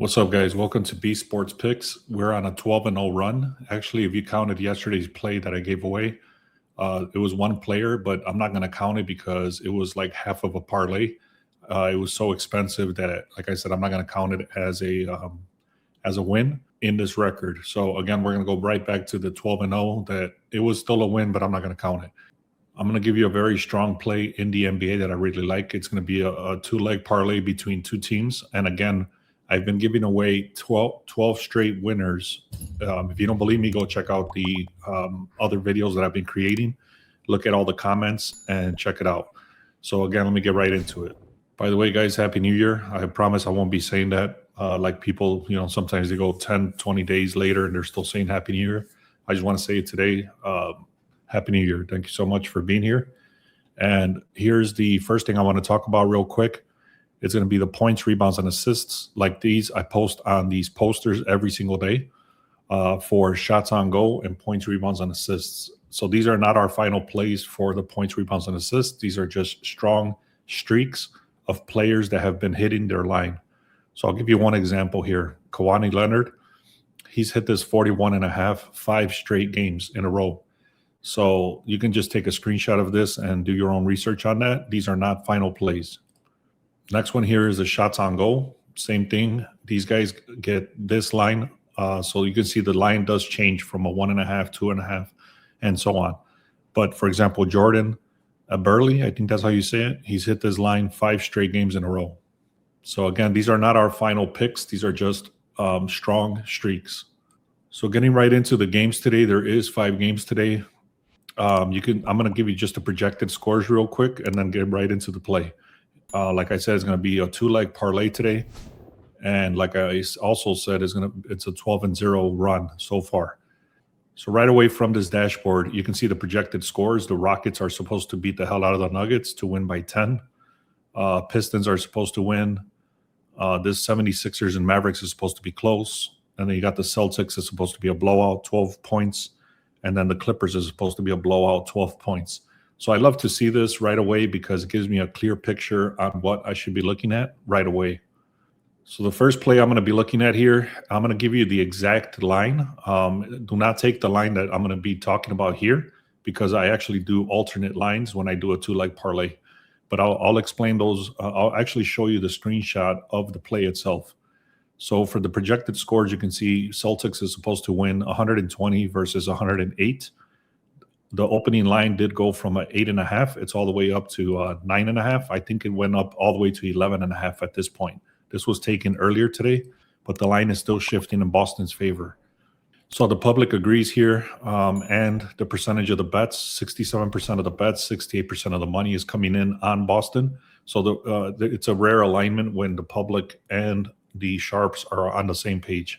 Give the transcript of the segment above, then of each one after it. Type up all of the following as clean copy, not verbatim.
What's up, guys? Welcome to B Sports Picks. We're on a 12-0 run. Actually, if you counted yesterday's play that I gave away, it was one player, but I'm not going to count it because it was like half of a parlay. It was so expensive that, like I said, I'm not going to count it as a win in this record. So again, we're going to go right back to the 12-0. That it was still a win, but I'm not going to count it. I'm going to give you a very strong play in the NBA that I really like. It's going to be a two-leg parlay between two teams, and again, I've been giving away 12 straight winners. If you don't believe me, go check out the other videos that I've been creating. Look at all the comments and check it out. So again, let me get right into it. By the way, guys, Happy New Year. I promise I won't be saying that like people, sometimes they go 10, 20 days later and they're still saying Happy New Year. I just want to say it today. Happy New Year. Thank you so much for being here. And here's the first thing I want to talk about real quick. It's going to be the points, rebounds, and assists like these. I post on these posters every single day for shots on goal and points, rebounds, and assists. So these are not our final plays for the points, rebounds, and assists. These are just strong streaks of players that have been hitting their line. So I'll give you one example here. Kawhi Leonard, he's hit this 41.5, 5 straight games in a row. So you can just take a screenshot of this and do your own research on that. These are not final plays. Next one here is the shots on goal. Same thing. These guys get this line. So you can see the line does change from a 1.5, 2.5, and so on. But for example, Jordan Burley, I think that's how you say it. He's hit this line 5 straight games in a row. So again, these are not our final picks. These are just strong streaks. So getting right into the games today, there is 5 games today. I'm going to give you just the projected scores real quick and then get right into the play. Like I said, it's going to be a 2-leg parlay today. And like I also said, it's a 12-0 run so far. So right away from this dashboard, you can see the projected scores. The Rockets are supposed to beat the hell out of the Nuggets to win by 10. Pistons are supposed to win. This 76ers and Mavericks is supposed to be close. And then you got the Celtics is supposed to be a blowout, 12 points. And then the Clippers is supposed to be a blowout, 12 points. So I love to see this right away because it gives me a clear picture on what I should be looking at right away. So the first play I'm going to be looking at here, I'm going to give you the exact line. Do not take the line that I'm going to be talking about here because I actually do alternate lines when I do a 2-leg parlay. But I'll explain those. I'll actually show you the screenshot of the play itself. So for the projected scores, you can see Celtics is supposed to win 120 versus 108. The opening line did go from 8.5. It's all the way up to 9.5. I think it went up all the way to 11.5 at this point. This was taken earlier today, but the line is still shifting in Boston's favor. So the public agrees here, and the percentage of the bets, 67% of the bets, 68% of the money is coming in on Boston. So it's a rare alignment when the public and the sharps are on the same page.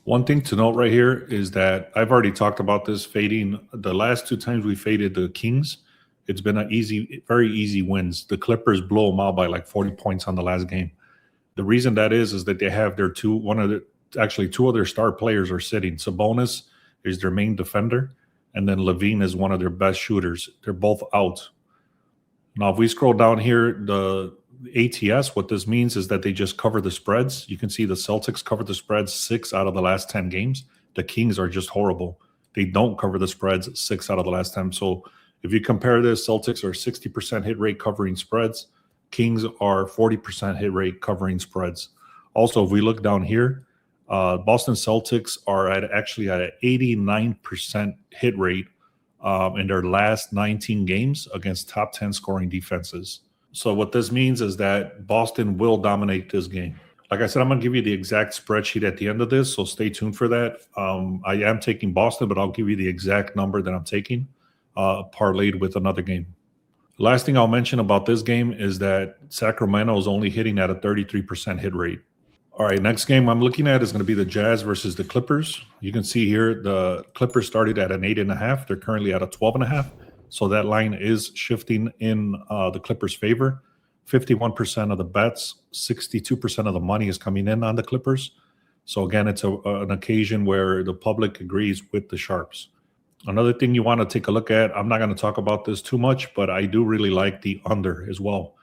One thing to note right here is that I've already talked about this fading. The last 2 times we faded the Kings, it's been very easy wins. The Clippers blow them out by like 40 points on the last game. The reason that is that they have their two of their star players are sitting. Sabonis is their main defender, and then Levine is one of their best shooters. They're both out. Now, if we scroll down here, the ATS, what this means is that they just cover the spreads. You can see the Celtics covered the spreads 6 out of the last 10 games. The Kings are just horrible. They don't cover the spreads 6 out of the last 10. So if you compare this, Celtics are 60% hit rate covering spreads. Kings are 40% hit rate covering spreads. Also, if we look down here, Boston Celtics are actually at an 89% hit rate in their last 19 games against top 10 scoring defenses. So what this means is that Boston will dominate this game. Like I said, I'm going to give you the exact spreadsheet at the end of this, so stay tuned for that. I am taking Boston, but I'll give you the exact number that I'm taking, parlayed with another game. Last thing I'll mention about this game is that Sacramento is only hitting at a 33% hit rate. All right, next game I'm looking at is going to be the Jazz versus the Clippers. You can see here the Clippers started at an 8.5. They're currently at a 12.5. So that line is shifting in the Clippers' favor. 51% of the bets, 62% of the money is coming in on the Clippers. So again, it's an occasion where the public agrees with the sharps. Another thing you want to take a look at, I'm not going to talk about this too much, but I do really like the under as well.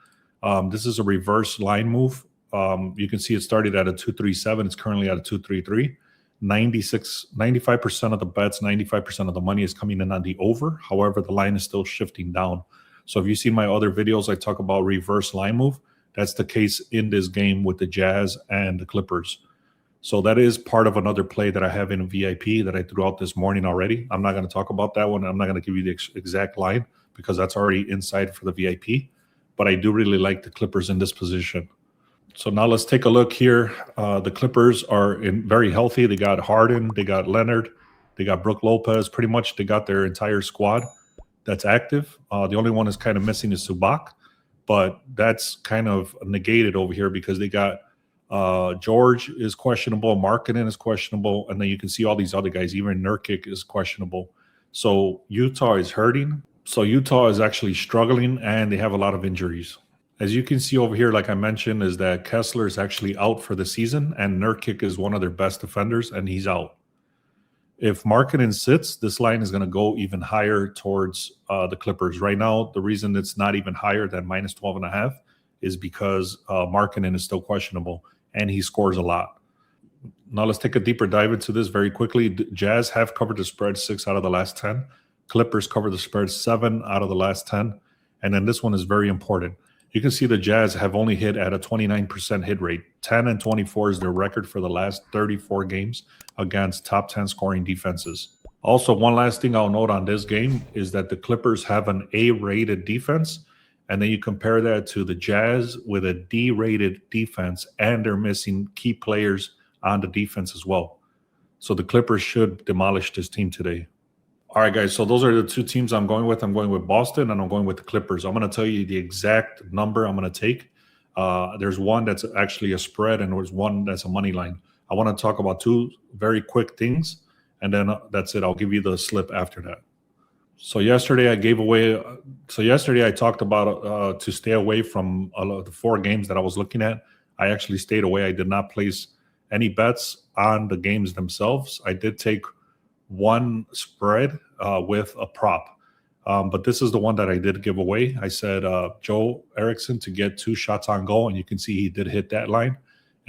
This is a reverse line move. You can see it started at a 237. It's currently at a 233. 95% of the bets, 95% of the money is coming in on the over. However, the line is still shifting down. So if you see my other videos, I talk about reverse line move. That's the case in this game with the Jazz and the Clippers. So that is part of another play that I have in a VIP that I threw out this morning already. I'm not going to talk about that one. I'm not going to give you the exact line because that's already inside for the VIP. But I do really like the Clippers in this position. So now let's take a look here. The Clippers are very healthy. They got Harden, they got Leonard, they got Brook Lopez. Pretty much they got their entire squad that's active. The only one that's kind of missing is Zubac, but that's kind of negated over here because they got George is questionable, Markkanen is questionable, and then you can see all these other guys. Even Nurkic is questionable. So Utah is hurting. So Utah is actually struggling, and they have a lot of injuries. As you can see over here, like I mentioned, is that Kessler is actually out for the season, and Nurkic is one of their best defenders, and he's out. If Markkanen sits, this line is going to go even higher towards the Clippers. Right now, the reason it's not even higher than minus 12.5 is because Markkanen is still questionable, and he scores a lot. Now let's take a deeper dive into this very quickly. Jazz have covered the spread 6 out of the last 10. Clippers covered the spread 7 out of the last 10. And then this one is very important. You can see the Jazz have only hit at a 29% hit rate. 10 and 24 is their record for the last 34 games against top 10 scoring defenses. Also, one last thing I'll note on this game is that the Clippers have an A-rated defense, and then you compare that to the Jazz with a D-rated defense, and they're missing key players on the defense as well. So the Clippers should demolish this team today. All right, guys, so those are the two teams I'm going with. I'm going with Boston, and I'm going with the Clippers. I'm going to tell you the exact number I'm going to take. There's one that's actually a spread, and there's one that's a money line. I want to talk about two very quick things, and then that's it. I'll give you the slip after that. So yesterday I gave away – so yesterday I talked about to stay away from the 4 games that I was looking at. I actually stayed away. I did not place any bets on the games themselves. I did take one spread with a prop. But this is the one that I did give away. I said Joe Erickson to get 2 shots on goal, and you can see he did hit that line.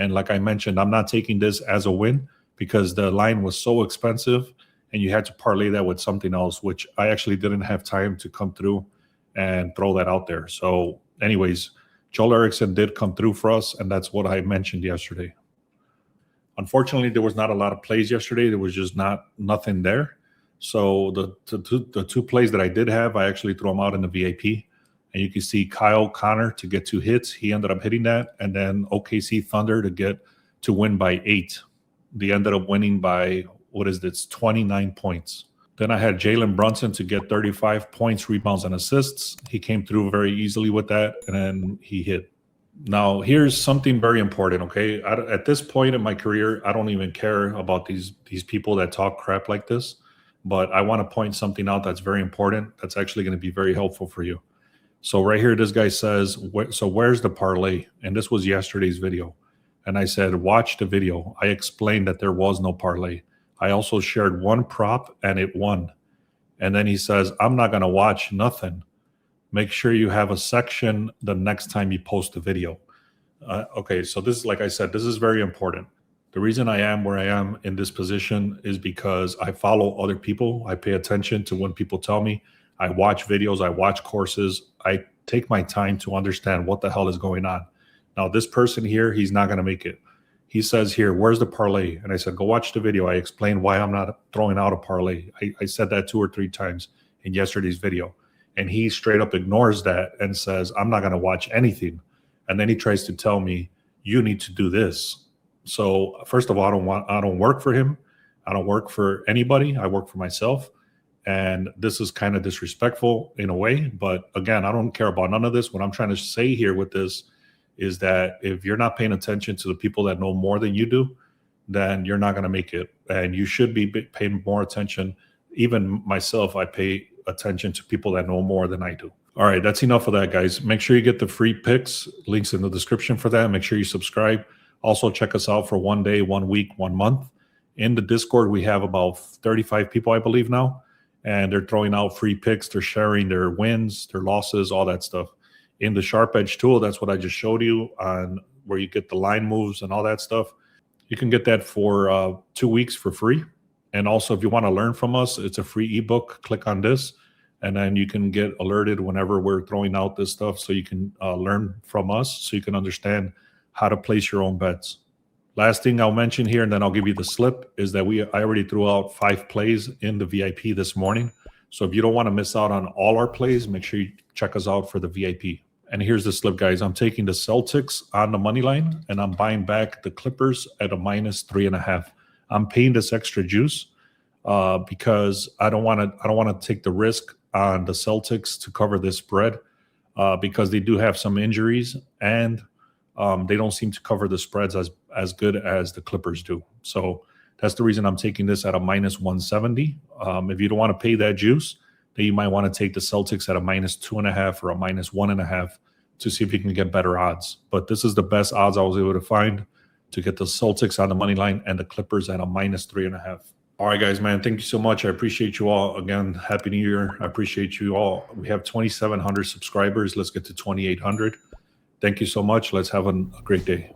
And like I mentioned, I'm not taking this as a win because the line was so expensive, and you had to parlay that with something else, which I actually didn't have time to come through and throw that out there. So anyways, Joel Erickson did come through for us, and that's what I mentioned yesterday. Unfortunately, there was not a lot of plays yesterday. There was just nothing there. So the two plays that I did have, I actually threw them out in the VIP. And you can see Kyle Connor to get 2 hits. He ended up hitting that. And then OKC Thunder to win by 8. They ended up winning by, 29 points. Then I had Jalen Brunson to get 35 points, rebounds, and assists. He came through very easily with that, and then he hit. Now, here's something very important, okay? At this point in my career, I don't even care about these people that talk crap like this, but I want to point something out that's very important that's actually going to be very helpful for you. So right here, this guy says, so where's the parlay? And this was yesterday's video. And I said, watch the video. I explained that there was no parlay. I also shared one prop, and it won. And then he says, I'm not going to watch nothing. Make sure you have a section the next time you post a video. Okay, so this is, like I said, this is very important. The reason I am where I am in this position is because I follow other people. I pay attention to when people tell me. I watch videos. I watch courses. I take my time to understand what the hell is going on. Now, this person here, he's not going to make it. He says here, where's the parlay? And I said, go watch the video. I explained why I'm not throwing out a parlay. I said that 2 or 3 times in yesterday's video. And he straight up ignores that and says, I'm not going to watch anything. And then he tries to tell me, you need to do this. So first of all, I don't work for him. I don't work for anybody. I work for myself. And this is kind of disrespectful in a way. But again, I don't care about none of this. What I'm trying to say here with this is that if you're not paying attention to the people that know more than you do, then you're not going to make it. And you should be paying more attention. Even myself, I pay attention to people that know more than I do. All right, that's enough of that, guys. Make sure you get the free picks. Links in the description for that. Make sure you subscribe. Also, check us out for 1 day, 1 week, 1 month. In the Discord, we have about 35 people, I believe, now. And they're throwing out free picks. They're sharing their wins, their losses, all that stuff. In the Sharp Edge tool, that's what I just showed you on where you get the line moves and all that stuff. You can get that for 2 weeks for free. And also, if you want to learn from us, it's a free ebook. Click on this, and then you can get alerted whenever we're throwing out this stuff, so you can learn from us, so you can understand how to place your own bets. Last thing I'll mention here, and then I'll give you the slip, is that I already threw out 5 plays in the VIP this morning. So if you don't want to miss out on all our plays, make sure you check us out for the VIP. And here's the slip, guys. I'm taking the Celtics on the money line, and I'm buying back the Clippers at a -3.5. I'm paying this extra juice because I don't want to take the risk on the Celtics to cover this spread because they do have some injuries, and they don't seem to cover the spreads as good as the Clippers do. So that's the reason I'm taking this at a -170. If you don't want to pay that juice, then you might want to take the Celtics at a -2.5 or a -1.5 to see if you can get better odds. But this is the best odds I was able to find to get the Celtics on the money line and the Clippers at a -3.5. All right, guys, man, thank you so much. I appreciate you all. Again, Happy New Year. I appreciate you all. We have 2,700 subscribers. Let's get to 2,800. Thank you so much. Let's have a great day.